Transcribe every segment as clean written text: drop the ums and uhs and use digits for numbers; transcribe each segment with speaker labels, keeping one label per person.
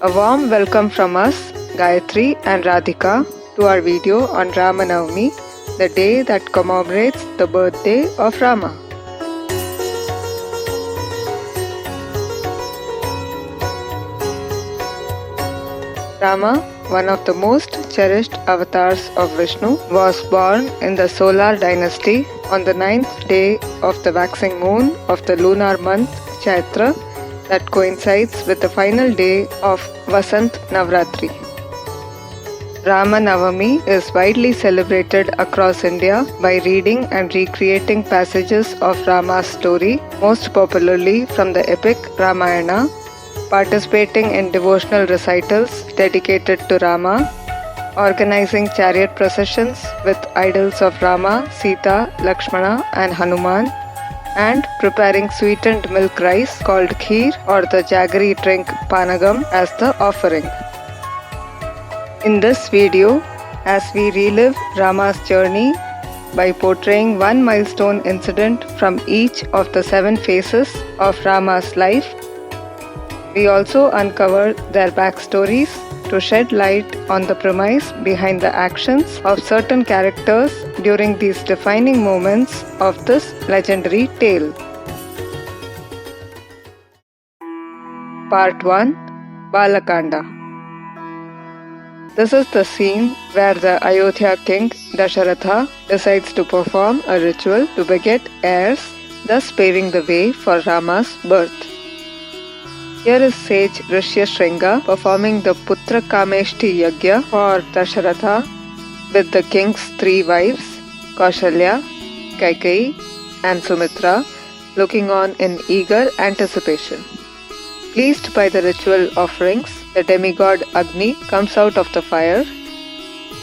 Speaker 1: A warm welcome from us, Gayathri and Radhika, to our video on Rama Navami, the day that commemorates the birthday of Rama. Rama, one of the most cherished avatars of Vishnu, was born in the Solar dynasty on the 9th day of the waxing moon of the lunar month Chaitra that coincides with the final day of Vasanta Navratri. Rama Navami is widely celebrated across India by reading and recreating passages of Rama's story, most popularly from the epic Ramayana, participating in devotional recitals dedicated to Rama, organizing chariot processions with idols of Rama, Sita, Lakshmana and Hanuman, and preparing sweetened milk rice called kheer or the jaggery drink panagam as the offering. In this video, as we relive Rama's journey by portraying one milestone incident from each of the 7 phases of Rama's life, we also uncover their backstories to shed light on the premise behind the actions of certain characters during these defining moments of this legendary tale. Part 1, Bala Kanda. This is the scene where the Ayodhya king Dasharatha decides to perform a ritual to beget heirs, thus paving the way for Rama's birth. Here is sage Rishyashringa performing the Putra Kameshti Yagya for Dasharatha with the king's 3 wives, Kaushalya, Kaikeyi and Sumitra, looking on in eager anticipation. Pleased by the ritual offerings, the demigod Agni comes out of the fire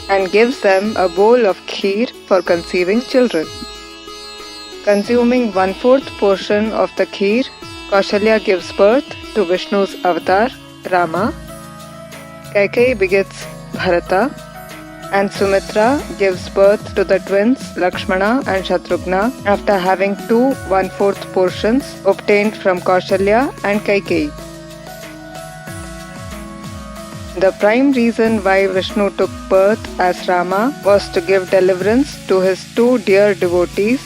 Speaker 1: and gives them a bowl of kheer for conceiving children. Consuming 1/4 portion of the kheer, Kaushalya gives birth to Vishnu's avatar, Rama. Kaikeyi begets Bharata, and Sumitra gives birth to the twins Lakshmana and Shatrughna after having 2 1/4 portions obtained from Kaushalya and Kaikeyi. The prime reason why Vishnu took birth as Rama was to give deliverance to his 2 dear devotees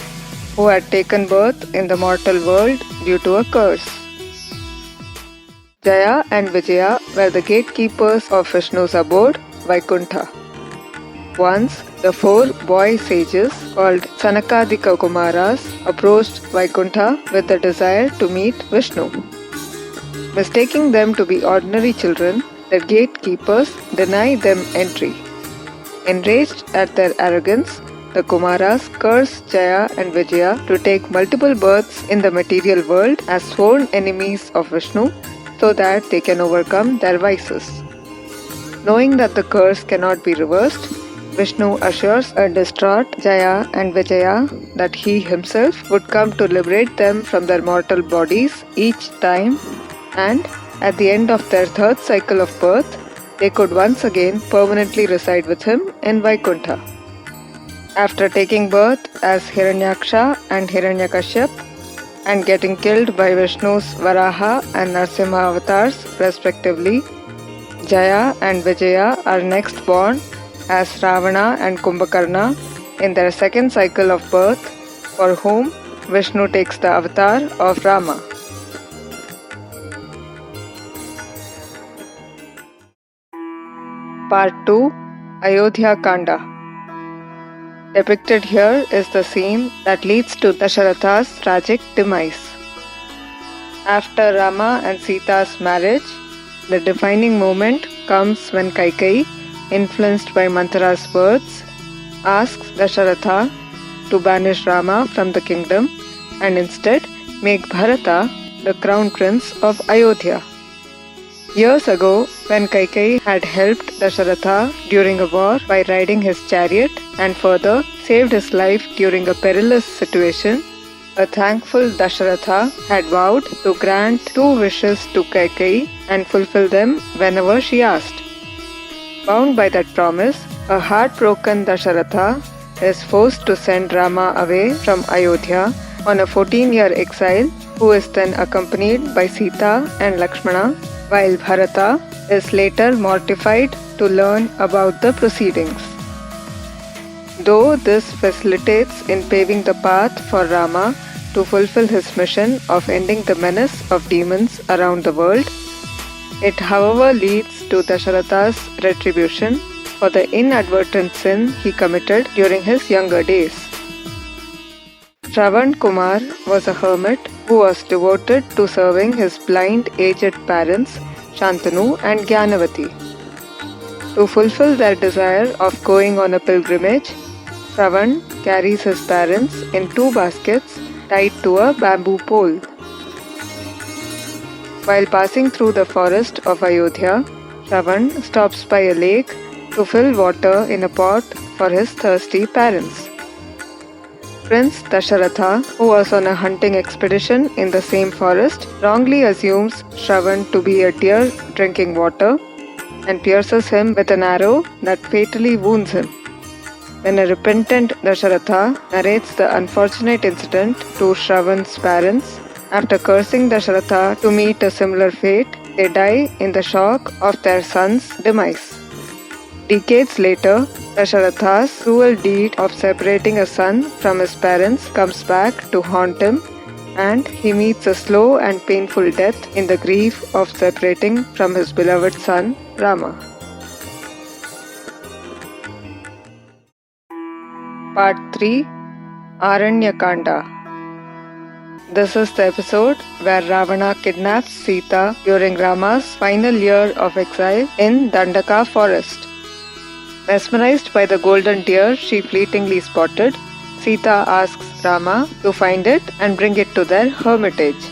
Speaker 1: who had taken birth in the mortal world due to a curse. Jaya and Vijaya were the gatekeepers of Vishnu's abode, Vaikuntha. Once, the 4 boy sages called Sanakadika Kumaras approached Vaikuntha with the desire to meet Vishnu. Mistaking them to be ordinary children, the gatekeepers denied them entry. Enraged at their arrogance, the Kumaras cursed Jaya and Vijaya to take multiple births in the material world as sworn enemies of Vishnu so that they can overcome their vices. Knowing that the curse cannot be reversed, Vishnu assures a distraught Jaya and Vijaya that he himself would come to liberate them from their mortal bodies each time, and at the end of their 3rd cycle of birth, they could once again permanently reside with him in Vaikuntha. After taking birth as Hiranyaksha and Hiranyakashyap and getting killed by Vishnu's Varaha and Narsimha avatars respectively, Jaya and Vijaya are next born as Ravana and Kumbhakarna in their 2nd cycle of birth, for whom Vishnu takes the avatar of Rama. Part 2, Ayodhya Kanda. Depicted here is the scene that leads to Dasharatha's tragic demise. After Rama and Sita's marriage, the defining moment comes when Kaikeyi, influenced by Manthara's words, asks Dasharatha to banish Rama from the kingdom and instead make Bharata the crown prince of Ayodhya. Years ago, when Kaikeyi had helped Dasharatha during a war by riding his chariot and further saved his life during a perilous situation, a thankful Dasharatha had vowed to grant 2 wishes to Kaikeyi and fulfill them whenever she asked. Bound by that promise, a heartbroken Dasharatha is forced to send Rama away from Ayodhya on a 14-year exile, who is then accompanied by Sita and Lakshmana, while Bharata is later mortified to learn about the proceedings. Though this facilitates in paving the path for Rama to fulfill his mission of ending the menace of demons around the world, it however leads to Dasharatha's retribution for the inadvertent sin he committed during his younger days. Shravan Kumar was a hermit who was devoted to serving his blind aged parents Shantanu and Gyanavati. To fulfill their desire of going on a pilgrimage, Shravan carries his parents in 2 baskets tied to a bamboo pole. While passing through the forest of Ayodhya, Shravan stops by a lake to fill water in a pot for his thirsty parents. Prince Dasharatha, who was on a hunting expedition in the same forest, wrongly assumes Shravan to be a deer drinking water and pierces him with an arrow that fatally wounds him. When a repentant Dasharatha narrates the unfortunate incident to Shravan's parents, after cursing Dasharatha to meet a similar fate, they die in the shock of their son's demise. Decades later, Dasharatha's cruel deed of separating a son from his parents comes back to haunt him, and he meets a slow and painful death in the grief of separating from his beloved son, Rama. Part 3, Aranya Kanda. This is the episode where Ravana kidnaps Sita during Rama's final year of exile in Dandaka forest. Mesmerized by the golden deer she fleetingly spotted, Sita asks Rama to find it and bring it to their hermitage.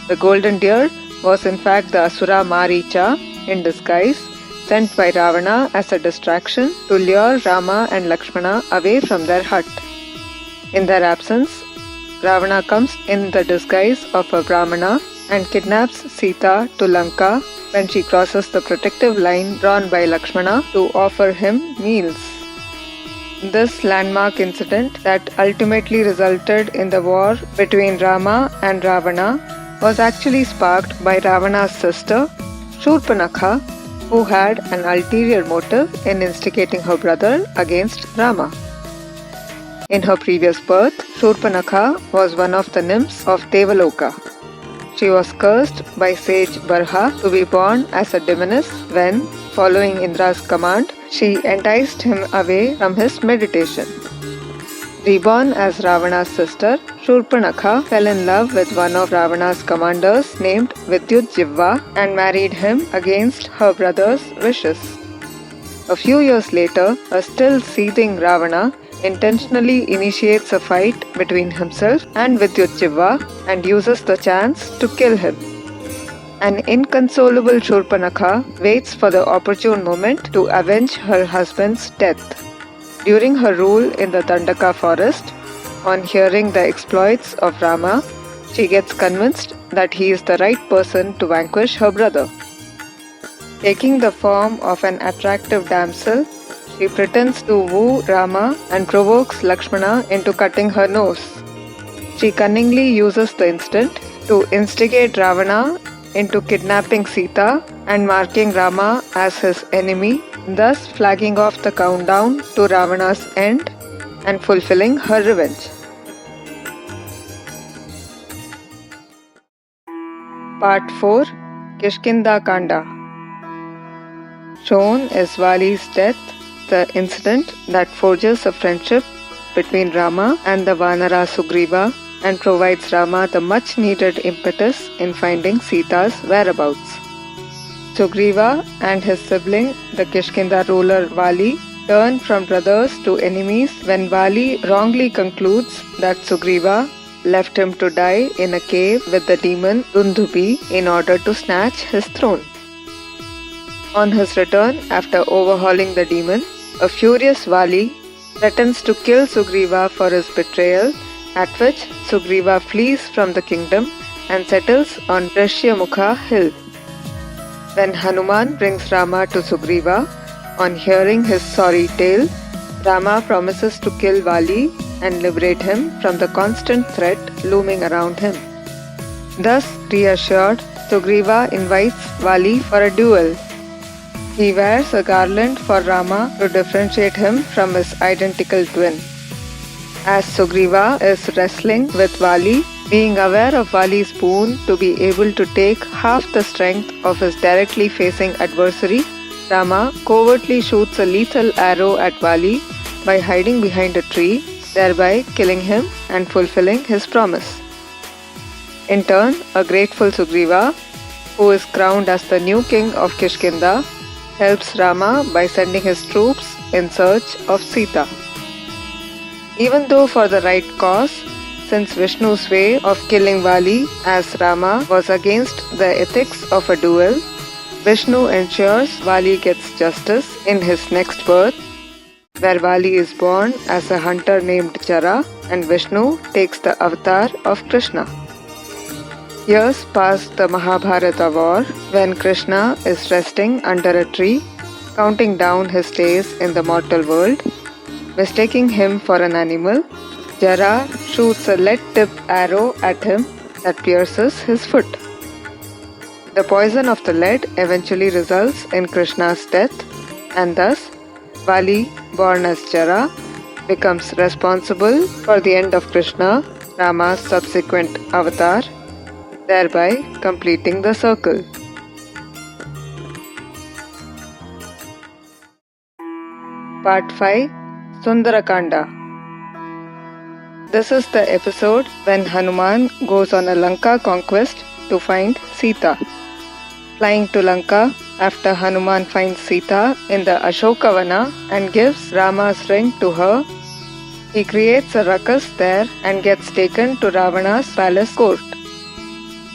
Speaker 1: The golden deer was in fact the Asura Maricha in disguise, sent by Ravana as a distraction to lure Rama and Lakshmana away from their hut. In their absence, Ravana comes in the disguise of a Brahmana and kidnaps Sita to Lanka when she crosses the protective line drawn by Lakshmana to offer him meals. This landmark incident that ultimately resulted in the war between Rama and Ravana was actually sparked by Ravana's sister, Shurpanakha, who had an ulterior motive in instigating her brother against Rama. In her previous birth, Shurpanakha was one of the nymphs of Devaloka. She was cursed by sage Barha to be born as a demoness when, following Indra's command, she enticed him away from his meditation. Reborn as Ravana's sister, Shurpanakha fell in love with one of Ravana's commanders named Vidyutjivva and married him against her brother's wishes. A few years later, a still seething Ravana intentionally initiates a fight between himself and Vidyutjivva and uses the chance to kill him. An inconsolable Shurpanakha waits for the opportune moment to avenge her husband's death. During her rule in the Dandaka forest, on hearing the exploits of Rama, she gets convinced that he is the right person to vanquish her brother. Taking the form of an attractive damsel, she pretends to woo Rama and provokes Lakshmana into cutting her nose. She cunningly uses the incident to instigate Ravana into kidnapping Sita and marking Rama as his enemy, thus flagging off the countdown to Ravana's end and fulfilling her revenge. Part 4, Kishkinda Kanda. Shown is Vali's death, the incident that forges a friendship between Rama and the Vanara Sugriva and provides Rama the much needed impetus in finding Sita's whereabouts. Sugriva and his sibling, the Kishkinda ruler Vali, turn from brothers to enemies when Vali wrongly concludes that Sugriva left him to die in a cave with the demon Dundhubi in order to snatch his throne. On his return after overhauling the demon, a furious Vali threatens to kill Sugriva for his betrayal, at which Sugriva flees from the kingdom and settles on Rishyamukha hill. When Hanuman brings Rama to Sugriva, on hearing his sorry tale, Rama promises to kill Vali and liberate him from the constant threat looming around him. Thus reassured, Sugriva invites Vali for a duel, He wears a garland for Rama to differentiate him from his identical twin. As Sugriva is wrestling with Vali, being aware of Vali's boon to be able to take half the strength of his directly facing adversary, Rama covertly shoots a lethal arrow at Vali by hiding behind a tree, thereby killing him and fulfilling his promise. In turn, a grateful Sugriva, who is crowned as the new king of Kishkinda, helps Rama by sending his troops in search of Sita. Even though for the right cause, since Vishnu's way of killing Vali as Rama was against the ethics of a duel, Vishnu ensures Vali gets justice in his next birth, where Vali is born as a hunter named Jara and Vishnu takes the avatar of Krishna. Years past the Mahabharata war, when Krishna is resting under a tree, counting down his days in the mortal world, mistaking him for an animal, Jara shoots a lead-tipped arrow at him that pierces his foot. The poison of the lead eventually results in Krishna's death, and thus Vali, born as Jara, becomes responsible for the end of Krishna, Rama's subsequent avatar, thereby completing the circle. Part 5, Sundara Kanda. This is the episode when Hanuman goes on a Lanka conquest to find Sita. Flying to Lanka after Hanuman finds Sita in the Ashokavana and gives Rama's ring to her, he creates a ruckus there and gets taken to Ravana's palace court.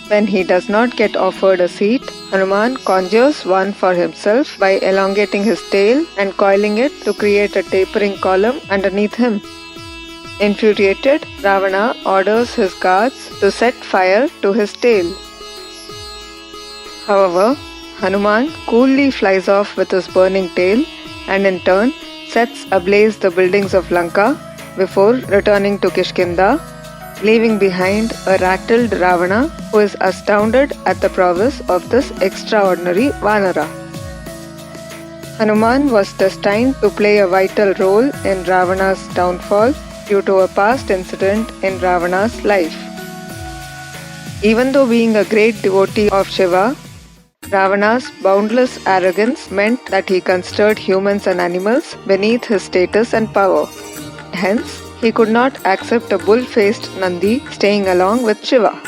Speaker 1: When he does not get offered a seat, Hanuman conjures one for himself by elongating his tail and coiling it to create a tapering column underneath him. Infuriated, Ravana orders his guards to set fire to his tail. However, Hanuman coolly flies off with his burning tail and in turn sets ablaze the buildings of Lanka before returning to Kishkinda, leaving behind a rattled Ravana who is astounded at the prowess of this extraordinary Vanara. Hanuman was destined to play a vital role in Ravana's downfall due to a past incident in Ravana's life. Even though being a great devotee of Shiva, Ravana's boundless arrogance meant that he considered humans and animals beneath his status and power. Hence, he could not accept a bull-faced Nandi staying along with Shiva.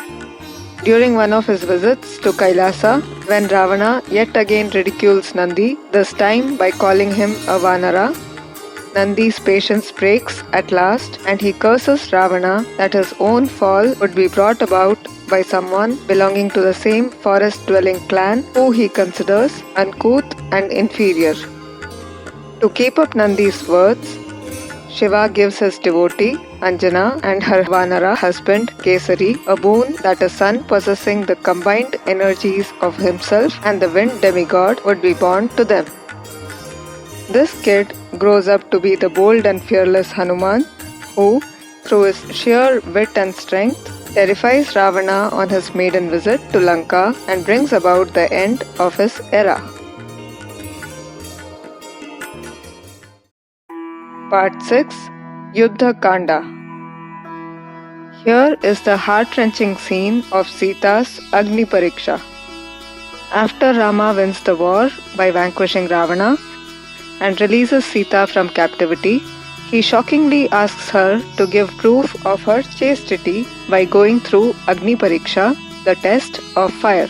Speaker 1: During one of his visits to Kailasa, when Ravana yet again ridicules Nandi, this time by calling him a Vanara, Nandi's patience breaks at last and he curses Ravana that his own fall would be brought about by someone belonging to the same forest-dwelling clan who he considers uncouth and inferior. To keep up Nandi's words, Shiva gives his devotee, Anjana, and her Vanara husband, Kesari, a boon that a son possessing the combined energies of himself and the wind demigod would be born to them. This kid grows up to be the bold and fearless Hanuman, who, through his sheer wit and strength, terrifies Ravana on his maiden visit to Lanka and brings about the end of his era. Part 6, Yuddha Kanda. Here is the heart-wrenching scene of Sita's Agni Pariksha. After Rama wins the war by vanquishing Ravana and releases Sita from captivity, he shockingly asks her to give proof of her chastity by going through Agni Pariksha, the test of fire.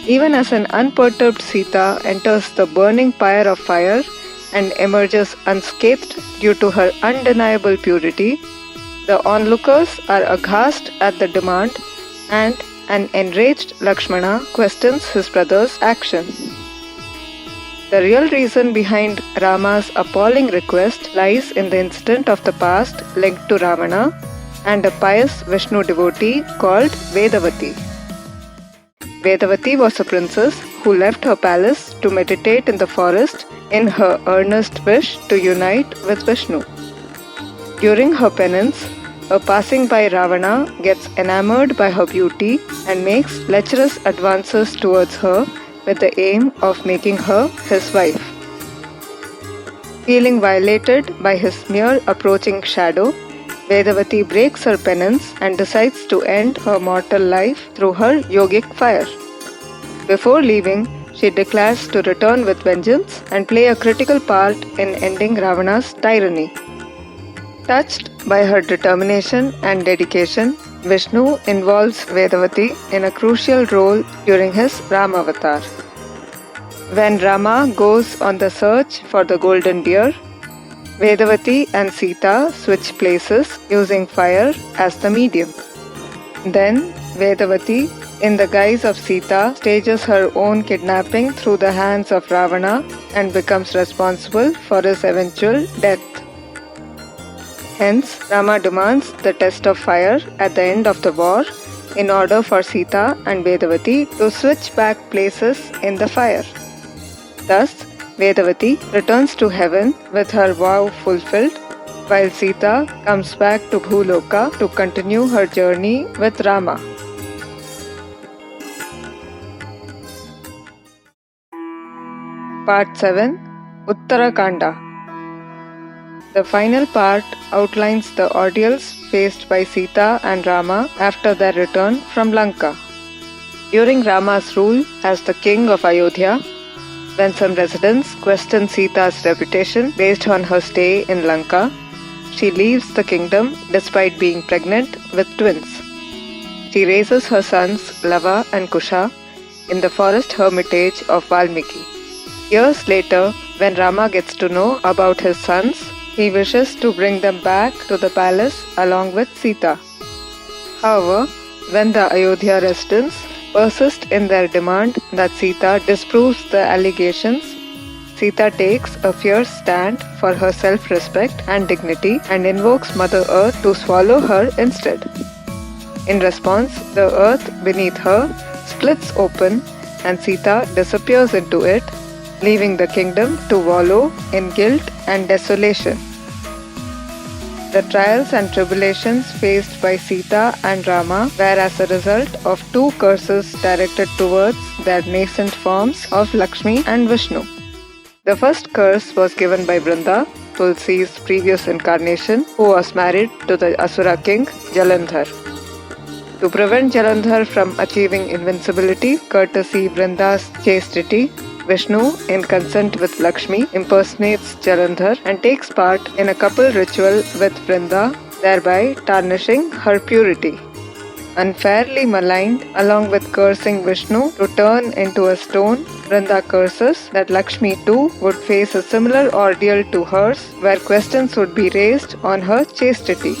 Speaker 1: Even as an unperturbed Sita enters the burning pyre of fire and emerges unscathed due to her undeniable purity, the onlookers are aghast at the demand and an enraged Lakshmana questions his brother's action. The real reason behind Rama's appalling request lies in the incident of the past linked to Ravana and a pious Vishnu devotee called Vedavati. Vedavati was a princess who left her palace to meditate in the forest in her earnest wish to unite with Vishnu. During her penance, a passing-by Ravana gets enamored by her beauty and makes lecherous advances towards her with the aim of making her his wife. Feeling violated by his mere approaching shadow, Vedavati breaks her penance and decides to end her mortal life through her yogic fire. Before leaving, she declares to return with vengeance and play a critical part in ending Ravana's tyranny. Touched by her determination and dedication, Vishnu involves Vedavati in a crucial role during his Rama avatar. When Rama goes on the search for the golden deer, Vedavati and Sita switch places using fire as the medium. Then Vedavati, in the guise of Sita, stages her own kidnapping through the hands of Ravana and becomes responsible for his eventual death. Hence, Rama demands the test of fire at the end of the war in order for Sita and Vedavati to switch back places in the fire. Thus, Vedavati returns to heaven with her vow fulfilled, while Sita comes back to Bhuloka to continue her journey with Rama. Part 7. Uttara Kanda. The final part outlines the ordeals faced by Sita and Rama after their return from Lanka. During Rama's rule as the king of Ayodhya, when some residents question Sita's reputation based on her stay in Lanka, she leaves the kingdom despite being pregnant with twins. She raises her sons Lava and Kusha in the forest hermitage of Valmiki. Years later, when Rama gets to know about his sons, he wishes to bring them back to the palace along with Sita. However, when the Ayodhya residents persist in their demand that Sita disproves the allegations, Sita takes a fierce stand for her self-respect and dignity and invokes Mother Earth to swallow her instead. In response, the earth beneath her splits open and Sita disappears into it, leaving the kingdom to wallow in guilt and desolation. The trials and tribulations faced by Sita and Rama were as a result of two curses directed towards their nascent forms of Lakshmi and Vishnu. The first curse was given by Vrinda, Tulsi's previous incarnation, who was married to the Asura king Jalandhar. To prevent Jalandhar from achieving invincibility, courtesy Vrinda's chastity, Vishnu, in consent with Lakshmi, impersonates Jalandhar and takes part in a couple ritual with Vrinda, thereby tarnishing her purity. Unfairly maligned, along with cursing Vishnu to turn into a stone, Vrinda curses that Lakshmi too would face a similar ordeal to hers, where questions would be raised on her chastity.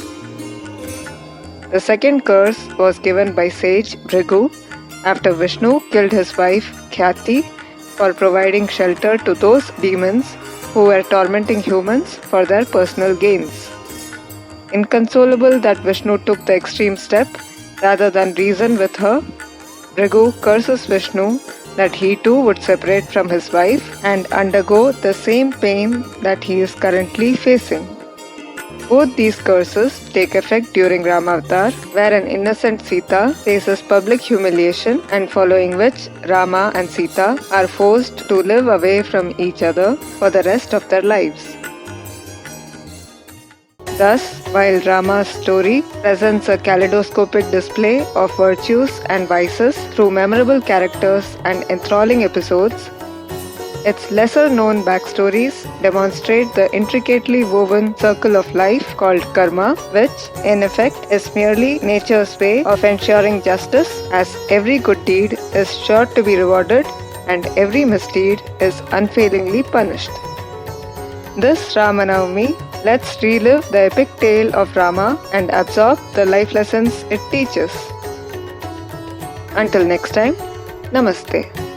Speaker 1: The second curse was given by sage Bhrigu after Vishnu killed his wife Khyati for providing shelter to those demons who were tormenting humans for their personal gains. Inconsolable that Vishnu took the extreme step rather than reason with her, Raghu curses Vishnu that he too would separate from his wife and undergo the same pain that he is currently facing. Both these curses take effect during Rama avatar, where an innocent Sita faces public humiliation and following which Rama and Sita are forced to live away from each other for the rest of their lives. Thus, while Rama's story presents a kaleidoscopic display of virtues and vices through memorable characters and enthralling episodes, its lesser-known backstories demonstrate the intricately woven circle of life called karma, which, in effect, is merely nature's way of ensuring justice, as every good deed is sure to be rewarded and every misdeed is unfailingly punished. This Rama Navami, let's relive the epic tale of Rama and absorb the life lessons it teaches. Until next time, Namaste.